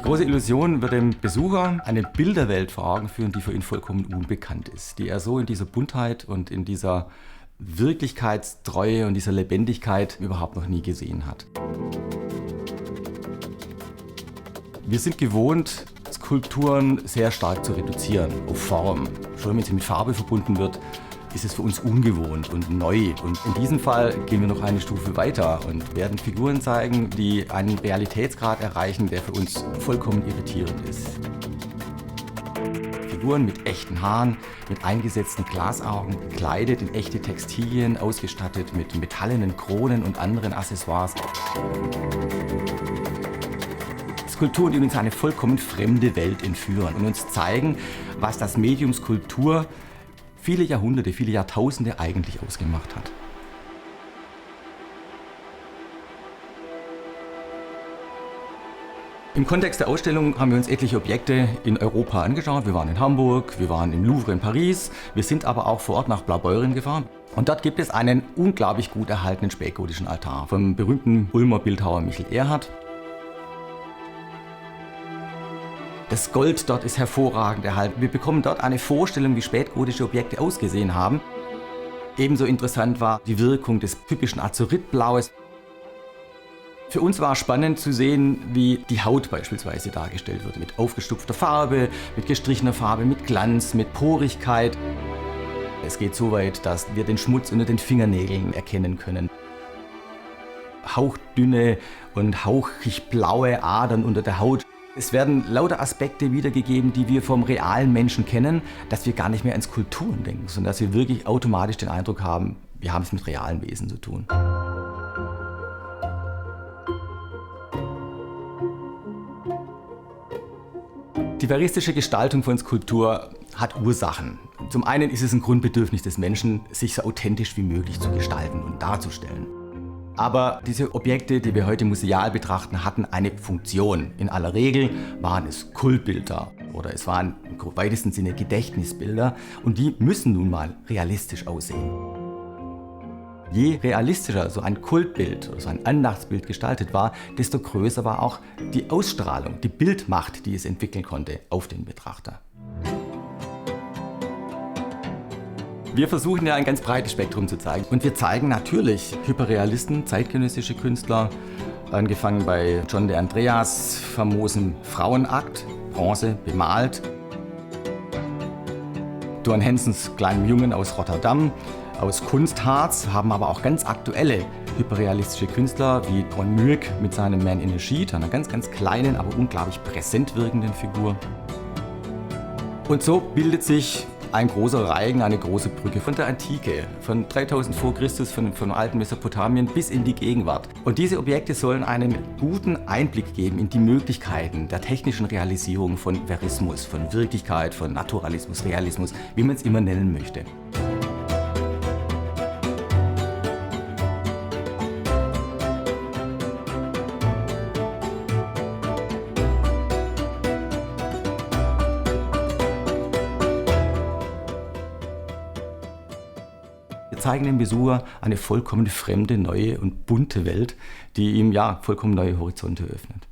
Die große Illusion wird dem Besucher eine Bilderwelt vor Augen führen, die für ihn vollkommen unbekannt ist, die er so in dieser Buntheit und in dieser Wirklichkeitstreue und dieser Lebendigkeit überhaupt noch nie gesehen hat. Wir sind gewohnt, Skulpturen sehr stark zu reduzieren auf Form. Schon wenn sie mit Farbe verbunden wird, ist es für uns ungewohnt und neu. Und in diesem Fall gehen wir noch eine Stufe weiter und werden Figuren zeigen, die einen Realitätsgrad erreichen, der für uns vollkommen irritierend ist. Figuren mit echten Haaren, mit eingesetzten Glasaugen, gekleidet in echte Textilien, ausgestattet mit metallenen Kronen und anderen Accessoires. Skulpturen, die uns eine vollkommen fremde Welt entführen und uns zeigen, was das Medium Skulptur viele Jahrhunderte, viele Jahrtausende eigentlich ausgemacht hat. Im Kontext der Ausstellung haben wir uns etliche Objekte in Europa angeschaut. Wir waren in Hamburg, wir waren im Louvre in Paris, wir sind aber auch vor Ort nach Blaubeuren gefahren. Und dort gibt es einen unglaublich gut erhaltenen spätgotischen Altar vom berühmten Ulmer Bildhauer Michel Erhard. Das Gold dort ist hervorragend erhalten. Wir bekommen dort eine Vorstellung, wie spätgotische Objekte ausgesehen haben. Ebenso interessant war die Wirkung des typischen Azuritblaues. Für uns war spannend zu sehen, wie die Haut beispielsweise dargestellt wird. Mit aufgestupfter Farbe, mit gestrichener Farbe, mit Glanz, mit Porigkeit. Es geht so weit, dass wir den Schmutz unter den Fingernägeln erkennen können. Hauchdünne und hauchig blaue Adern unter der Haut. Es werden lauter Aspekte wiedergegeben, die wir vom realen Menschen kennen, dass wir gar nicht mehr an Skulpturen denken, sondern dass wir wirklich automatisch den Eindruck haben, wir haben es mit realen Wesen zu tun. Die veristische Gestaltung von Skulptur hat Ursachen. Zum einen ist es ein Grundbedürfnis des Menschen, sich so authentisch wie möglich zu gestalten und darzustellen. Aber diese Objekte, die wir heute museal betrachten, hatten eine Funktion. In aller Regel waren es Kultbilder oder es waren im weitesten Sinne Gedächtnisbilder und die müssen nun mal realistisch aussehen. Je realistischer so ein Kultbild oder so ein Andachtsbild gestaltet war, desto größer war auch die Ausstrahlung, die Bildmacht, die es entwickeln konnte auf den Betrachter. Wir versuchen ja ein ganz breites Spektrum zu zeigen und wir zeigen natürlich Hyperrealisten, zeitgenössische Künstler, angefangen bei John de Andreas famosem Frauenakt, Bronze, bemalt, Dorn Hensens kleinem Jungen aus Rotterdam, aus Kunstharz, haben aber auch ganz aktuelle hyperrealistische Künstler wie Ron Mueck mit seinem Man in a Sheet, einer ganz kleinen, aber unglaublich präsent wirkenden Figur. Und so bildet sich ein großer Reigen, eine große Brücke von der Antike, von 3000 vor Christus, von alten Mesopotamien bis in die Gegenwart. Und diese Objekte sollen einen guten Einblick geben in die Möglichkeiten der technischen Realisierung von Verismus, von Wirklichkeit, von Naturalismus, Realismus, wie man es immer nennen möchte. Wir zeigen dem Besucher eine vollkommen fremde, neue und bunte Welt, die ihm ja vollkommen neue Horizonte öffnet.